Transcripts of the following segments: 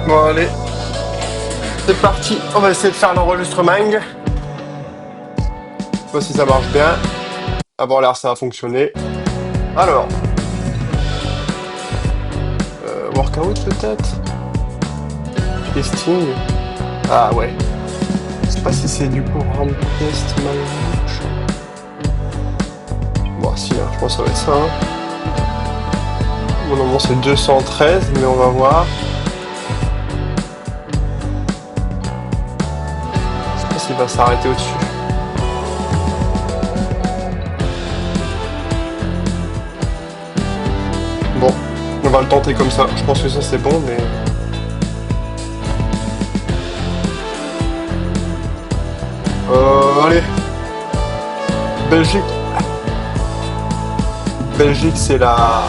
Bon, allez, c'est parti. On va essayer de faire l'enregistrement. Je sais pas si ça marche bien. Avoir l'air, ça a fonctionné. Alors, workout peut-être? Testing? Ah ouais. Je sais pas si c'est du coup run test manage. Bon, si, hein, je pense que ça va être ça. Hein. Bon, normalement, c'est 213, mais on va voir. Je sais pas s'il va s'arrêter au-dessus. Bon, on va le tenter comme ça. Je pense que ça, c'est bon, mais. Allez, Belgique. Belgique, c'est la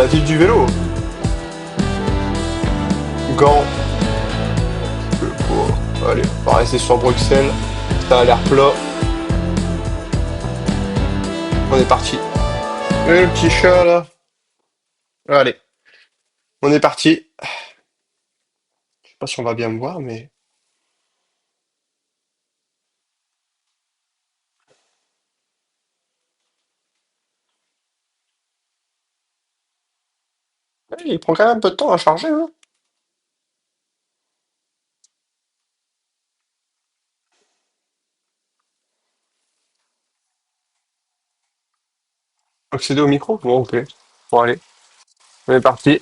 ville du vélo. Gand, allez, on va rester sur Bruxelles. Ça a l'air plat. On est parti. Et le petit chat là. Allez, on est parti. Je sais pas si on va bien me voir, mais. Ouais, il prend quand même un peu de temps à charger, hein. Accéder au micro? Bon, ok. Bon, allez, on est parti.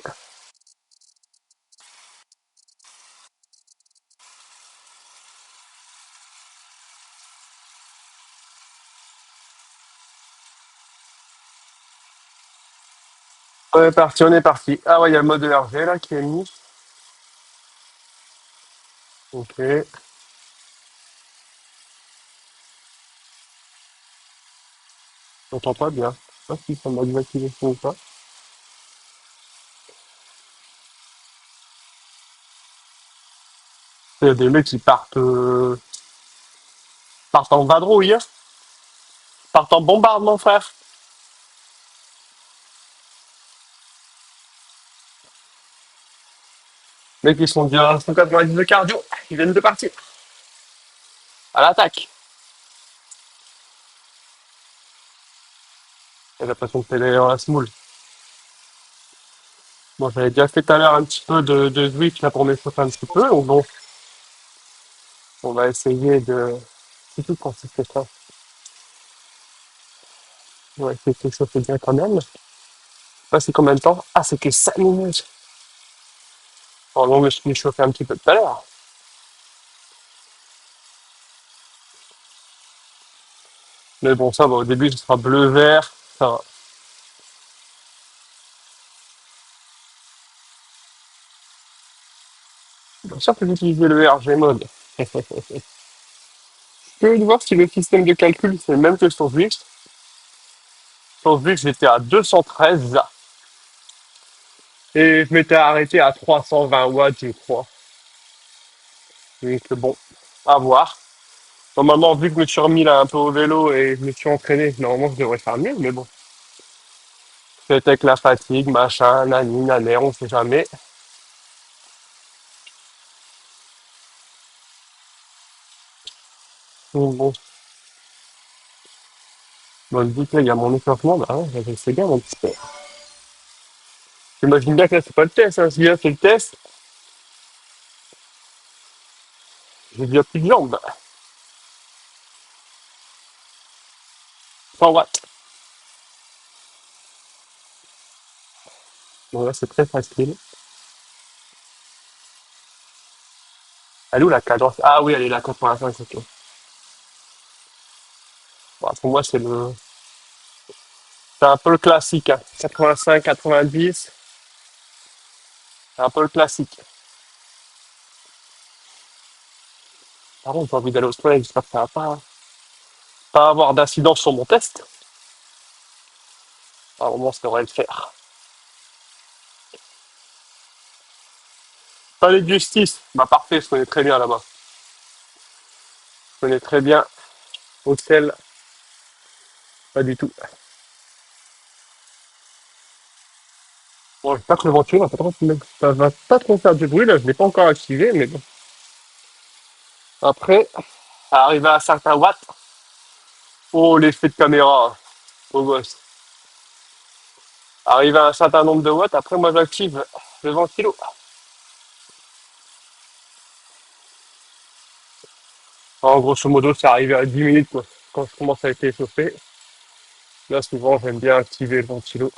On est parti, on est parti. Ah ouais, il y a le mode ERG là qui est mis. Ok. J'entends pas bien. Je sais pas si ça m'a désactivé ou pas. Il y a des mecs qui partent en vadrouille, hein. Partent en bombardement, frère. Les mecs, ils sont déjà à 190 de cardio. Ils viennent de partir. À l'attaque. J'ai l'impression que t'es dans la smoule. Bon, j'avais déjà fait tout à l'heure un petit peu de Switch là pour m'échauffer un petit peu. Donc bon, on va essayer de. C'est tout quand c'est fait ça. On va essayer de s'échauffer bien quand même. Là, c'est combien de temps? Ah, c'est que 5 minutes. Oh non, mais je suis chauffé un petit peu tout à l'heure. Mais bon, ça va, au début, ce sera bleu-vert. Ça va. Bien sûr que j'utilisais le RG mode. Je peux voir si le système de calcul c'est le même que sur Switch. Sur Switch, j'étais à 213 et je m'étais arrêté à 320 watts, je crois. Donc bon, à voir. Normalement, vu que je me suis remis là un peu au vélo et je me suis entraîné, normalement je devrais faire mieux, mais bon. Peut-être avec la fatigue, machin, nani, nané, on sait jamais. Donc bon, bon, vu que là, il y a mon échauffement, bah ouais, c'est bien mon petit père. J'imagine bien que là, c'est pas le test, hein. Si là, c'est le test, j'ai déjà plus de jambes. 100 watts. Bon, là, c'est très facile. Elle est où la cadence? Ah oui, elle est là, 85, c'est tout. Bon, pour moi, c'est un peu le classique, hein. 85, 90, c'est un peu le classique. Par contre, j'ai envie d'aller au soleil, j'espère que ça va pas avoir d'incidence sur mon test. À un moment, ça devrait le faire. Palais de justice, bah parfait, je connais très bien là-bas. Je connais très bien. Hôtel, pas du tout. Bon, j'espère que le ventilo ça va pas trop faire du bruit, là, je l'ai pas encore activé, mais bon. Après, arrivé à un certain watt, oh, l'effet de caméra, hein, au gosse. Arrivé à un certain nombre de watts, après, moi, j'active le ventilo. En grosso modo, c'est arrivé à 10 minutes, quoi. Quand je commence à être échauffé, là, souvent, j'aime bien activer le ventilo.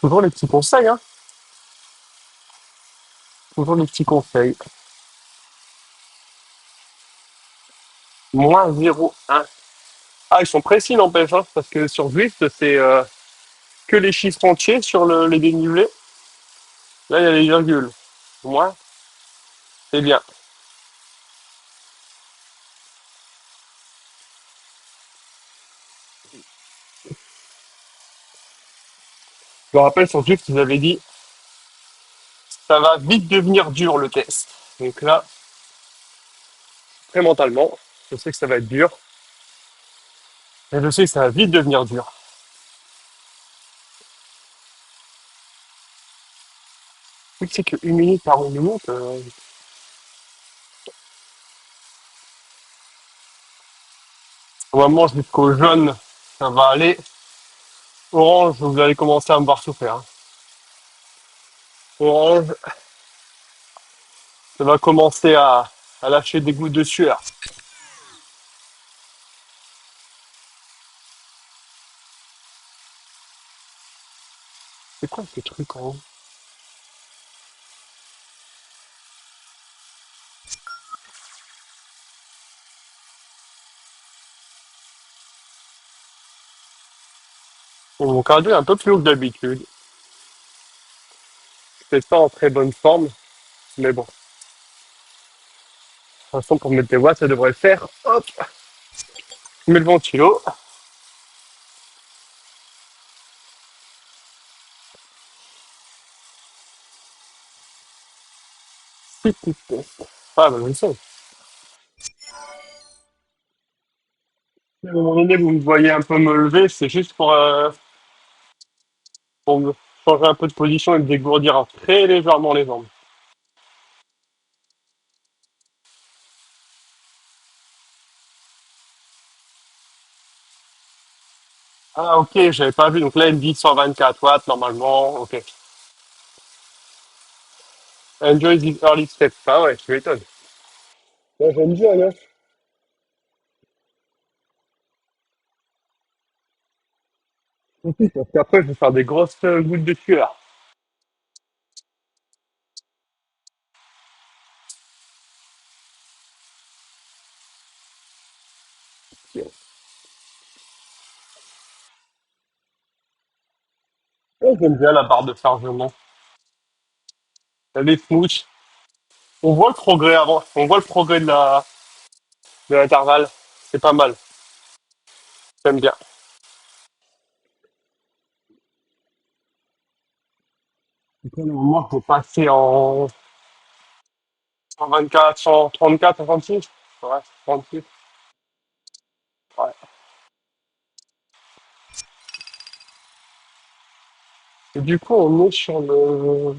Toujours les petits conseils, hein. Toujours les petits conseils. Moins 0,1. Ah, ils sont précis, n'empêche, hein, parce que sur Zwift, c'est que les chiffres entiers sur les dénivelés. Là, il y a les virgules. Moi, c'est bien. Je me rappelle sur Zwift, ils avaient dit, ça va vite devenir dur le test. Donc là, très mentalement, je sais que ça va être dur, et je sais que ça va vite devenir dur. Oui, c'est que 1 minute par 1 minute, au moment jusqu'au jaune, ça va aller. Orange, vous allez commencer à me voir souffrir, hein. Orange, ça va commencer à lâcher des gouttes de sueur. C'est quoi ce truc en haut? Bon, mon cardio est un peu plus haut que d'habitude. C'est pas en très bonne forme, mais bon. De toute façon, pour mettre des watts, ça devrait le faire. Hop, je mets le ventilo. Ah, bah, je le sais. Si à un moment donné, vous me voyez un peu me lever, c'est juste pour me changer un peu de position et me dégourdir très légèrement les jambes. Ah, ok, j'avais pas vu. Donc là, il me dit 124 watts normalement. Ok. Enjoy the early steps. Ah ouais, tu m'étonnes. Là, j'aime bien, hein. Aussi, parce qu'après, je vais faire des grosses gouttes de sueur. Ouais, j'aime bien la barre de chargement. Elle est smooth. On voit le progrès avant. On voit le progrès de l'intervalle. C'est pas mal. J'aime bien. Donc là, normalement, faut passer en 124, 134, 136. Ouais, 36. Ouais. Et du coup, on est sur le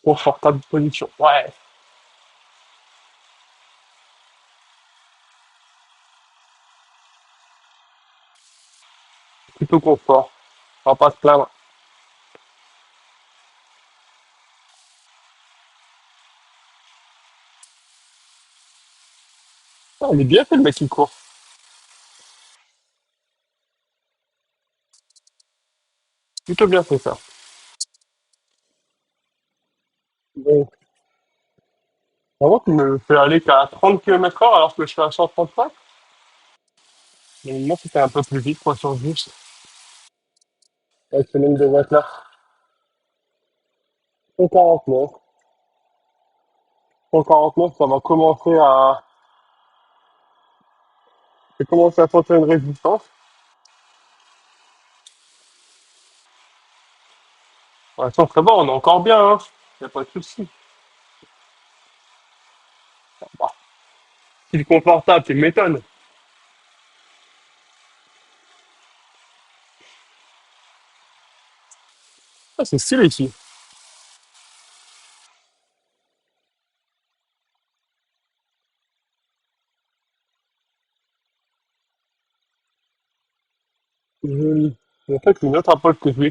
confortable position. Ouais, plutôt confort. On va pas se plaindre. Ah, il est bien fait le mec qui court. Plutôt bien fait ça. Bon. Avant, tu me fais aller qu'à 30 km/h alors que je suis à 135. Donc, moi, c'était un peu plus vite, quoi, sur juste. Avec ce nombre de watts là. 149. 149, ça va commencer à, j'ai commencé à sentir une résistance. Pour l'instant, ça va, on est encore bien, hein. Y a pas de souci. Bah, si c'est confortable, tu m'étonnes. Ah, c'est stylé ici. Joli. Et en fait, une autre approche que je vais.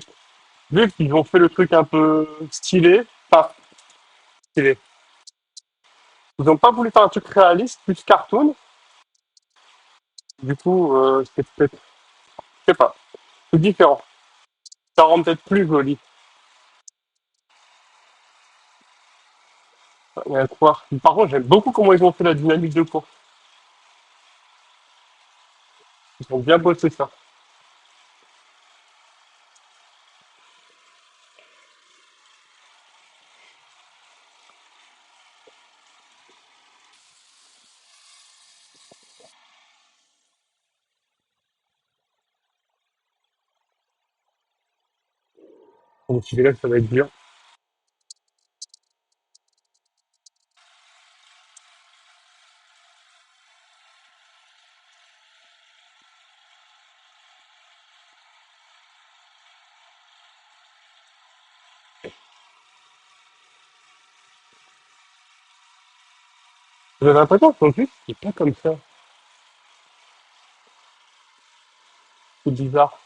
Vu qu'ils ont fait le truc un peu stylé, pas stylé. Ils ont pas voulu faire un truc réaliste, plus cartoon. Du coup, c'est peut-être, je sais pas, c'est différent. Ça rend peut-être plus joli. Il y a quoi. Par contre, j'aime beaucoup comment ils ont fait la dynamique de course. Ils ont bien bossé ça. Donc, celui-là, ça va être dur. J'avais l'impression qu'en plus, c'est pas comme ça. C'est bizarre.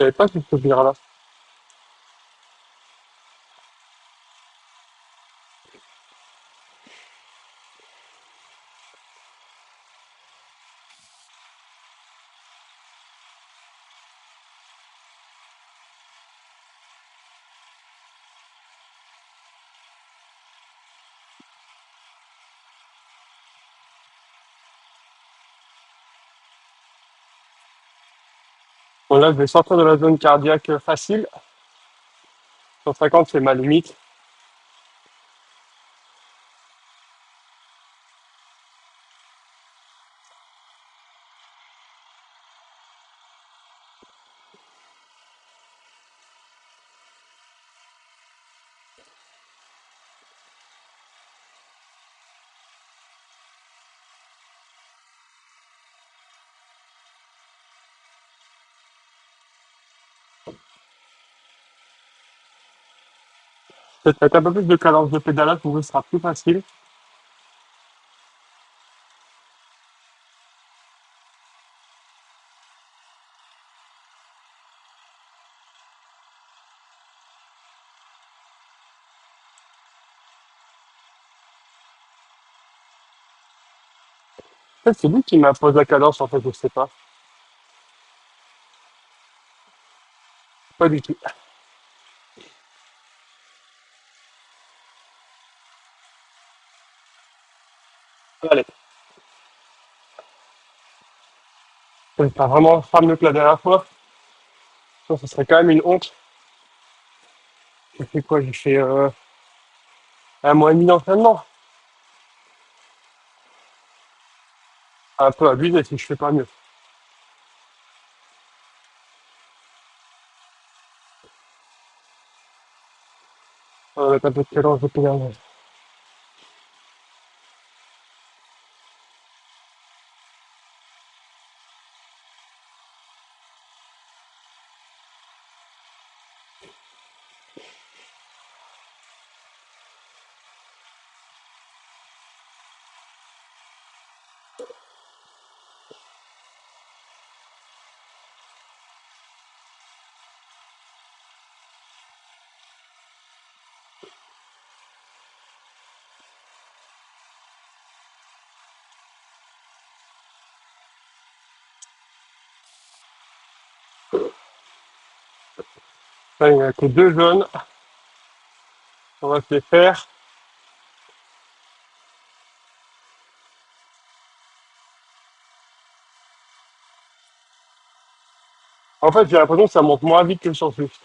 Je savais pas ce souvenir-là. Bon, là, je vais sortir de la zone cardiaque facile. 150, c'est ma limite. Peut-être avec un peu plus de cadence de pédalage pour vous, ce sera plus facile. Peut-être c'est lui qui m'impose la cadence, en fait, je sais pas. Pas du tout. Allez, c'est pas vraiment pas mieux que la dernière fois. Sinon, ce serait quand même une honte. J'ai fait quoi? J'ai fait un mois et demi d'entraînement. Un peu abusé si je fais pas mieux. On va mettre un peu de cadence de pédalage. Là, il n'y a que deux jaunes. On va se les faire. En fait, j'ai l'impression que ça monte moins vite que le sur Swift.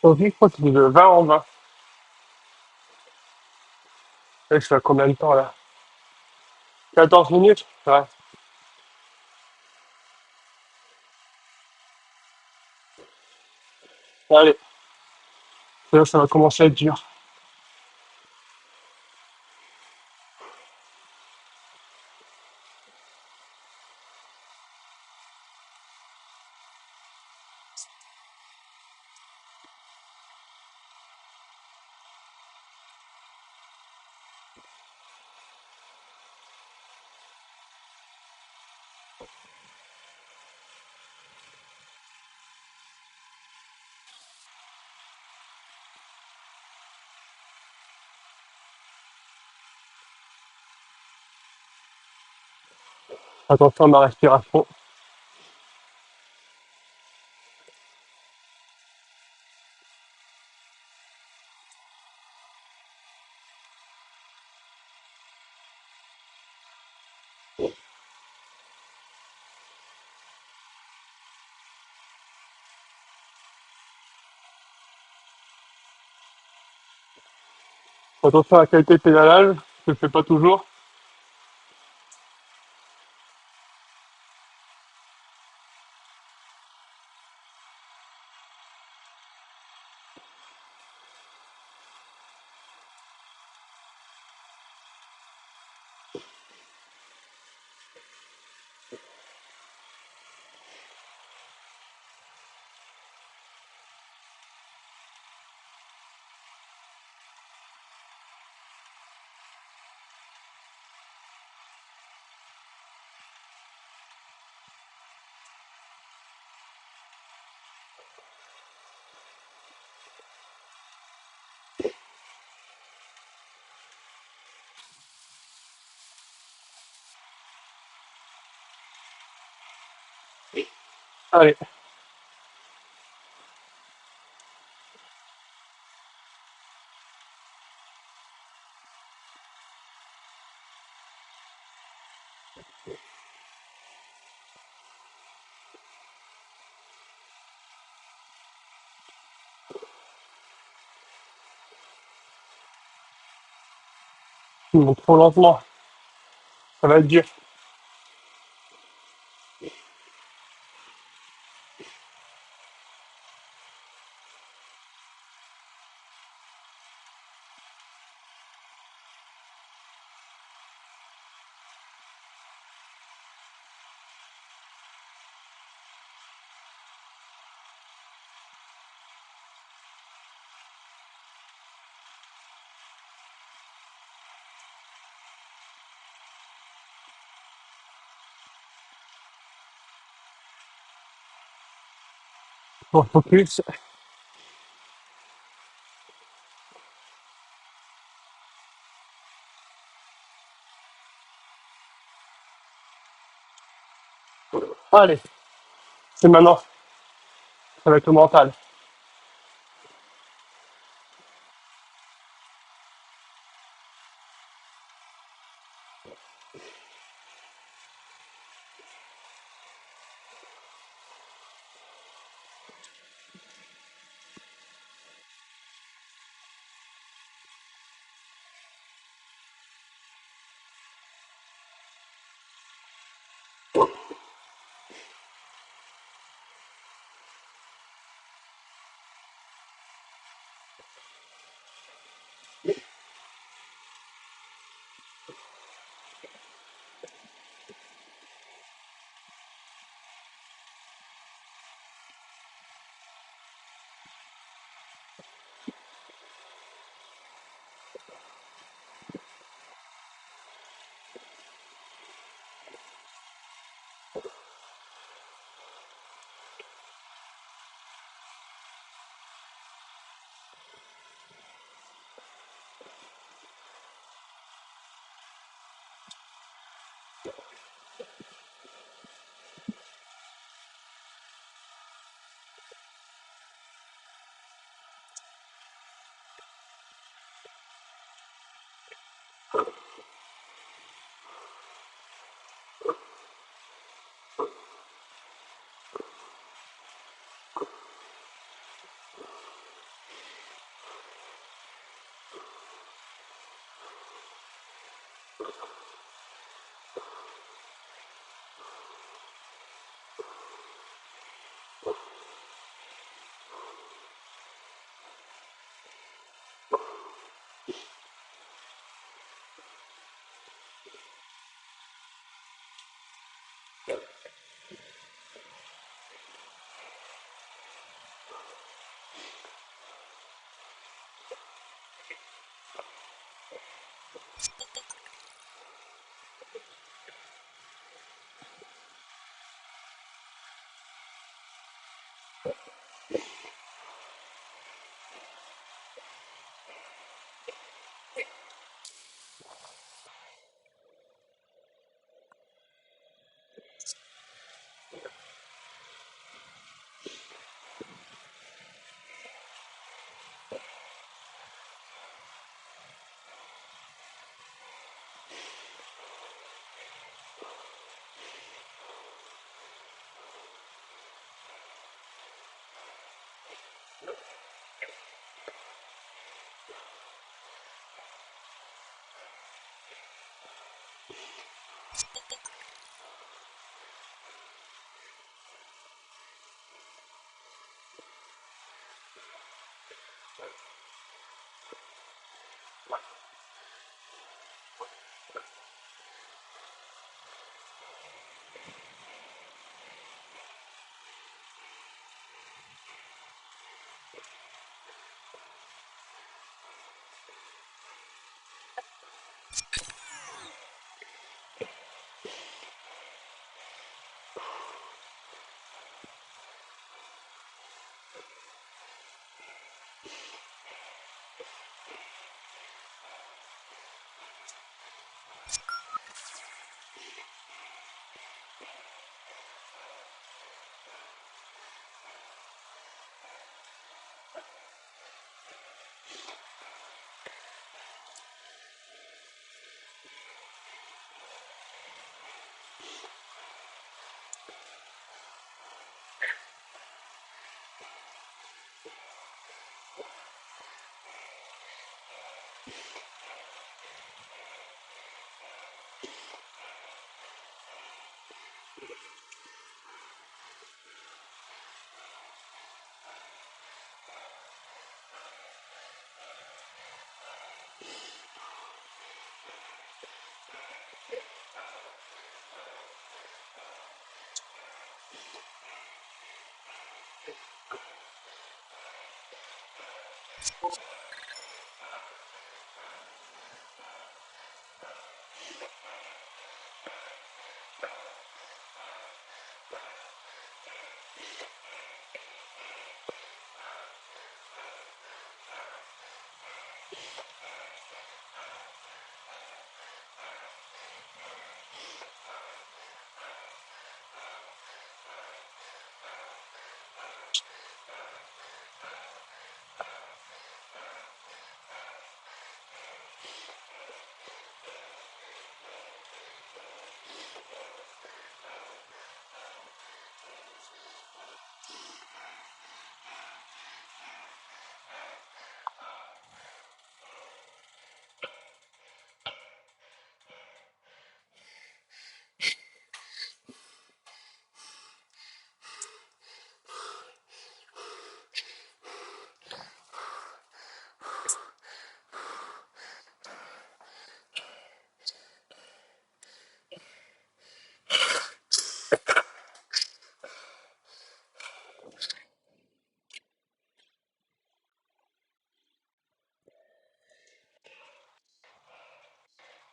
Aujourd'hui, je crois que c'est de 20 en 20. Et je fais combien de temps là? 14 minutes? Ouais. Allez, là, ça va commencer à être dur. Attention à ma respiration. Attention à la qualité de pédalage. Je le fais pas toujours. Allez, je monte trop lentement. Ça va être dur. Bon, focus. Allez, c'est maintenant. Ça va être le mental.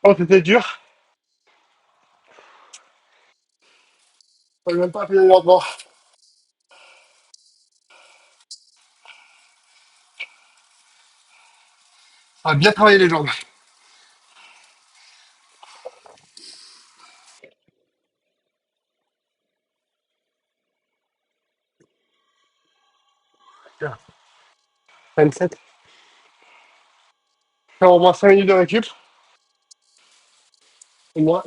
Oh, c'était dur. On même pas appelé lentement. On a bien travaillé les jambes. Tiens, 27. Faire au moins 5 minutes de récup. Au moins.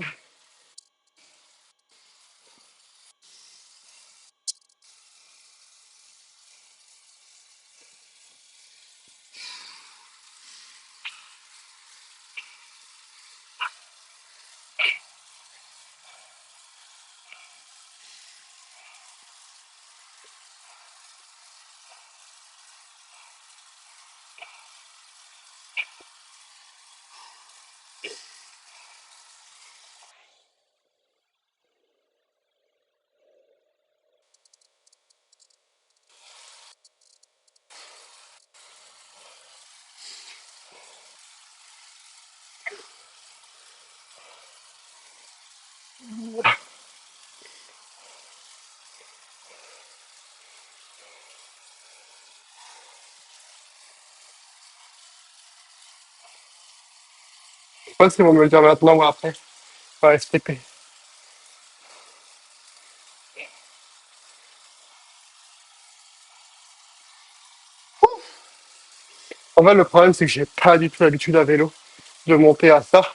Je sais pas si vont me le dire maintenant ou après. Ouais, STP. En fait, le problème, c'est que j'ai pas du tout l'habitude à vélo de monter à ça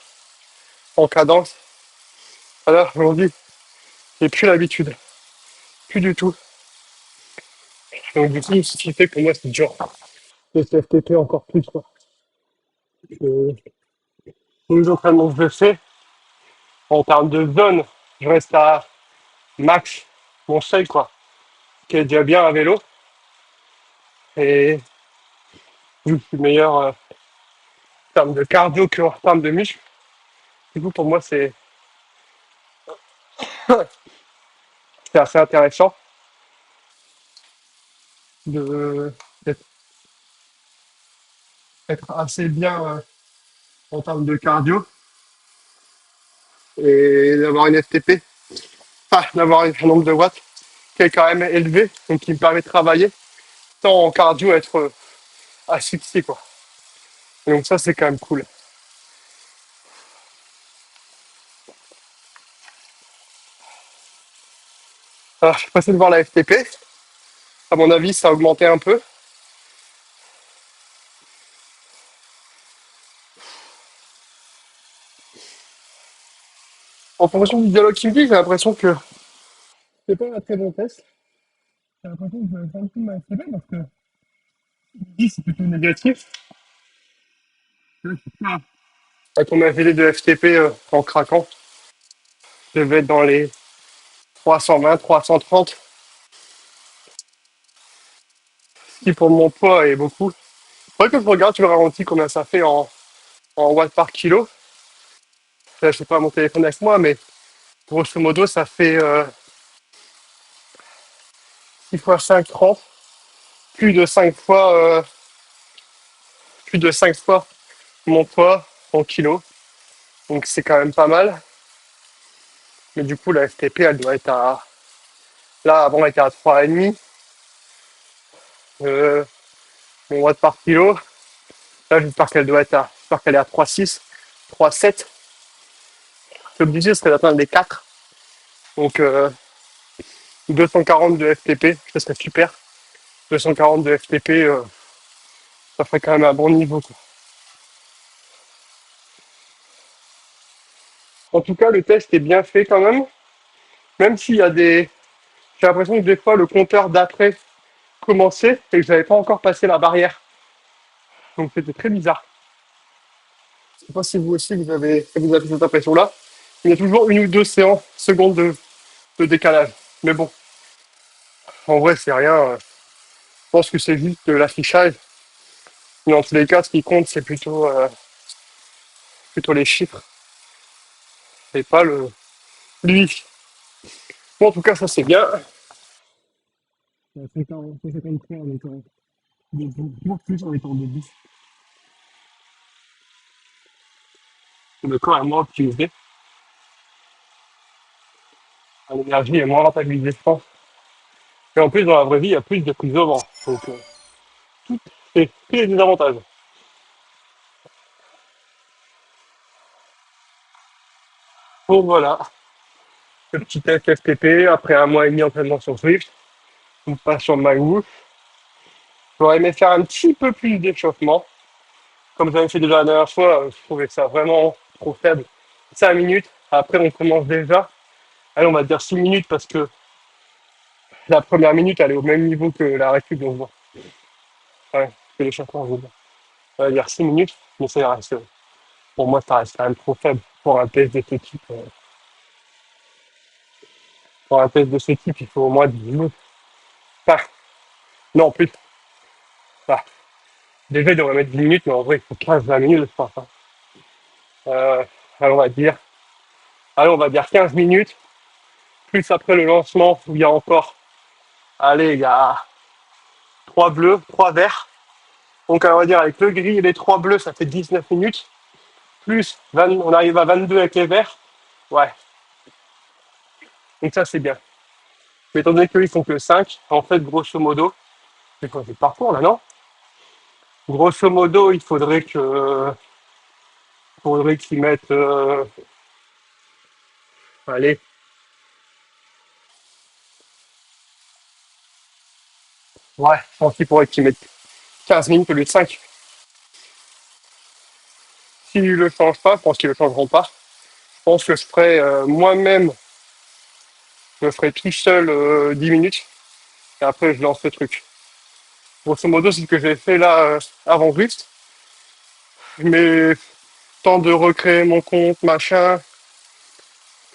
en cadence. Alors, aujourd'hui, j'ai plus l'habitude. Plus du tout. Donc, du coup, ce qui fait que pour moi, c'est dur. Le FTP encore plus, quoi. Euh, les entraînements que je fais, en termes de zone, je reste à max mon seuil, quoi. Qui est déjà bien à vélo. Et vu que je suis meilleur en termes de cardio qu'en termes de muscle, du coup, pour moi, c'est assez intéressant de, d'être, d'être assez bien en termes de cardio et d'avoir une FTP, enfin, d'avoir un nombre de watts qui est quand même élevé, donc qui me permet de travailler sans en cardio être asphyxié, quoi. Et donc ça, c'est quand même cool. Alors, je suis passé de voir la FTP. À mon avis, ça a augmenté un peu. En fonction du dialogue qu'il me dit, j'ai l'impression que c'est pas un très bon test. J'ai l'impression que je vais faire le coup de ma FTP parce que il dit c'est plutôt négatif. Quand on m'a fait de FTP en craquant, je vais être dans les 320, 330, ce qui pour mon poids est beaucoup. Faudrait que je regarde sur le ralenti combien ça fait en watts par kilo. Là, je sais pas mon téléphone avec moi, mais grosso modo, ça fait 6 fois 5, 30, plus de 5 fois, plus de 5 fois mon poids en kilos. Donc c'est quand même pas mal. Mais du coup, la FTP, elle doit être à. Là, avant, elle était à 3,5. Euh, mon watt par kilo. Là, j'espère qu'elle doit être à. J'espère qu'elle est à 3,6, 3,7. L'objectif serait d'atteindre les 4. Donc 240 de FTP, ce serait super. 240 de FTP, ça ferait quand même un bon niveau, quoi. En tout cas, le test est bien fait quand même. Même s'il y a des. J'ai l'impression que des fois, le compteur d'après commençait et que j'avais pas encore passé la barrière. Donc c'était très bizarre. Je sais pas si vous aussi vous avez cette impression-là. Il y a toujours une ou deux secondes de décalage. Mais bon, en vrai, c'est rien. Je pense que c'est juste de l'affichage. Mais dans tous les cas, ce qui compte, c'est plutôt les chiffres et pas lui. Bon, en tout cas, ça c'est bien. C'est quand c'est 53 en étant toujours plus en étant debout. Le corps est moins optimisé. L'énergie est moins rentabilisée, je pense. Et en plus, dans la vraie vie, il y a plus de prise de vent. Donc, c'est tous les désavantages. Donc voilà, le petit test FTP après un mois et demi d'entraînement sur Swift, on passe sur MyWoo. J'aurais aimé faire un petit peu plus d'échauffement. Comme j'avais fait déjà la dernière fois, je trouvais ça vraiment trop faible. 5 minutes, après on commence déjà. Allez, on va dire 6 minutes parce que la première minute, elle est au même niveau que la récup, donc bon, ouais, que l'échauffement, je veux dire. On va dire 6 minutes, mais ça reste, pour moi, ça reste quand même trop faible pour un test de ce type. Pour un test de ce type, il faut au moins 10 minutes. Enfin, non, plus. Enfin, déjà, il devrait mettre 10 minutes, mais en vrai, il faut 15-20 minutes, je pense, hein. Euh, alors, on va dire 15 minutes, plus après le lancement, où il y a encore, allez, il y a 3 bleus, 3 verts. Donc, on va dire, avec le gris et les 3 bleus, ça fait 19 minutes. Plus 20, on arrive à 22 avec les verts. Ouais, donc ça, c'est bien. Mais étant donné qu'ils font que 5, en fait, grosso modo, c'est quoi, c'est le parcours, là, non? Grosso modo, il faudrait que faudrait qu'ils mettent, allez, ouais, je pense qu'il faudrait qu'ils mettent 15 minutes au lieu de 5. S'ils ne le changent pas, je pense qu'ils ne le changeront pas. Je pense que je ferai moi-même, je ferai tout seul 10 minutes et après je lance le truc. Grosso modo, c'est ce que j'ai fait là avant juste. Mais temps de recréer mon compte, machin,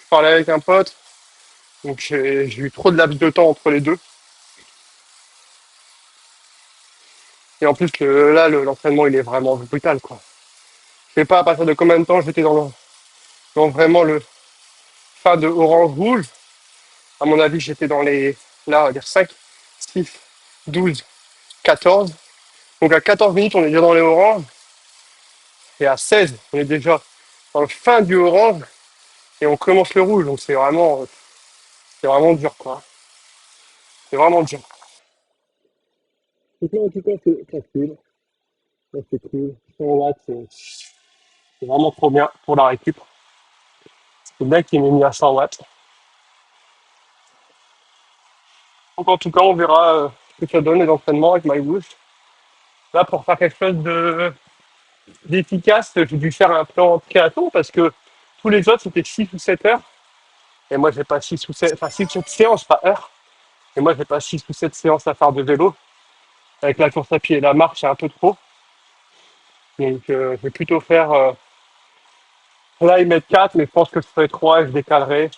parler avec un pote. Donc j'ai eu trop de laps de temps entre les deux. Et en plus, là, l'entraînement, il est vraiment brutal, quoi. Je sais pas à partir de combien de temps j'étais dans vraiment le fin de orange-rouge. À mon avis, j'étais dans les, là, on va dire 5, 6, 12, 14. Donc à 14 minutes, on est déjà dans les oranges. Et à 16, on est déjà dans le fin du orange. Et on commence le rouge. Donc c'est vraiment dur, quoi. C'est vraiment dur. Donc là, en tout cas, c'est facile. Là, c'est cool. 100 watts, c'est vraiment trop bien pour la récup. C'est bien qu'il m'ait mis à 100 watts. Donc en tout cas, on verra ce que ça donne les entraînements avec MyBoost. Là, pour faire quelque chose d'efficace, j'ai dû faire un plan triathlon parce que tous les autres, c'était 6 ou 7 heures. Et moi, j'ai pas 6 ou 7, enfin 6 ou 7 séances, pas heures. Et moi, j'ai pas 6 ou 7 séances à faire de vélo. Avec la course à pied et la marche, c'est un peu trop. Donc, je vais plutôt faire, là, ils mettent 4, mais je pense que je ferai 3 et je décalerai.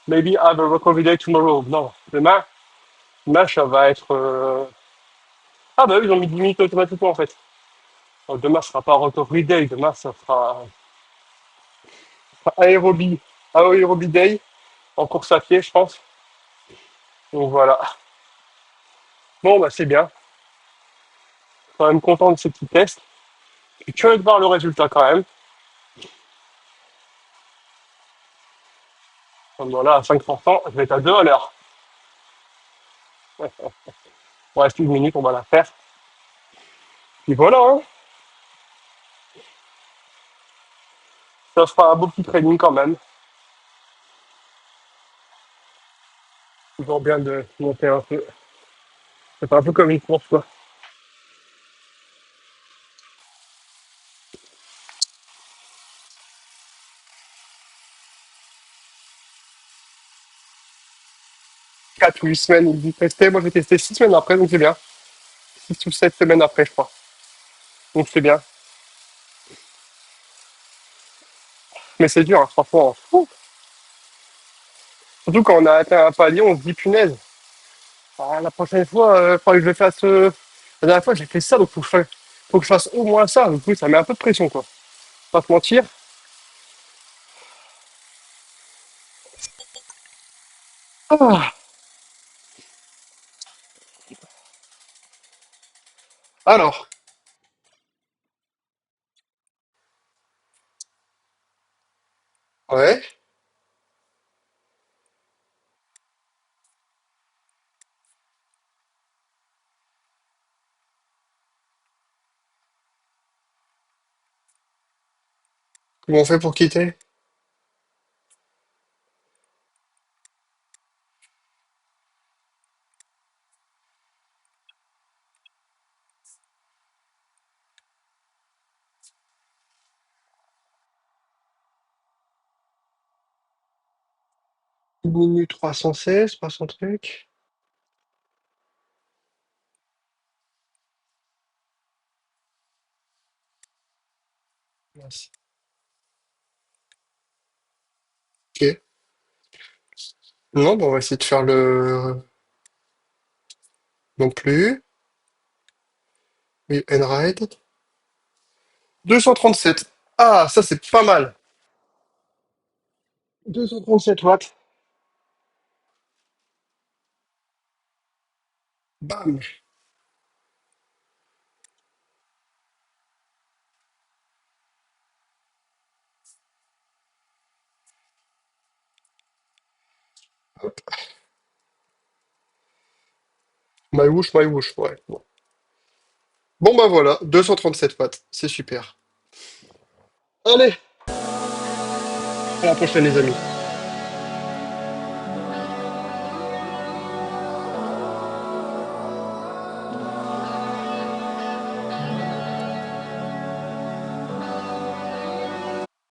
Maybe have a recovery day tomorrow. Non, demain, ça va être, ah bah oui, ils ont mis 10 minutes automatiquement en fait. Donc, demain, ce sera pas recovery day, demain, ça sera aérobie, aérobie day en course à pied, je pense. Donc voilà. Bon, bah c'est bien. Quand même content de ce petit test. Je suis curieux de voir le résultat quand même. Donc voilà, à 5%, je vais être à 2 à l'heure. Il reste une minute, on va la faire. Puis voilà, hein. Ça fera un beau petit training quand même. Toujours bien de monter un peu. C'est un peu comme une course, quoi. 4 ou 8 semaines, il dit tester. Moi, j'ai testé 6 semaines après, donc c'est bien. 6 ou 7 semaines après, je crois. Donc c'est bien. Mais c'est dur, hein, franchement. Ouh. Surtout quand on a atteint un palier, on se dit punaise. Ah, la prochaine fois, il faudrait que je fasse. La dernière fois, j'ai fait ça, donc faut que je fasse au moins ça. Donc oui, ça met un peu de pression, quoi. Pas se mentir. Ah, alors, ouais. Comment on fait pour quitter? 1 minute 316, 300 trucs. Mince. Ok. Non, bon, on va essayer de faire le. Non plus. Oui, Enride. 237. Ah, ça, c'est pas mal. 237 watts. Bam. Hop. My whoosh, my whoosh. Ouais. Bon. Bon bah voilà, 237 watts, c'est super. Allez, à la prochaine les amis.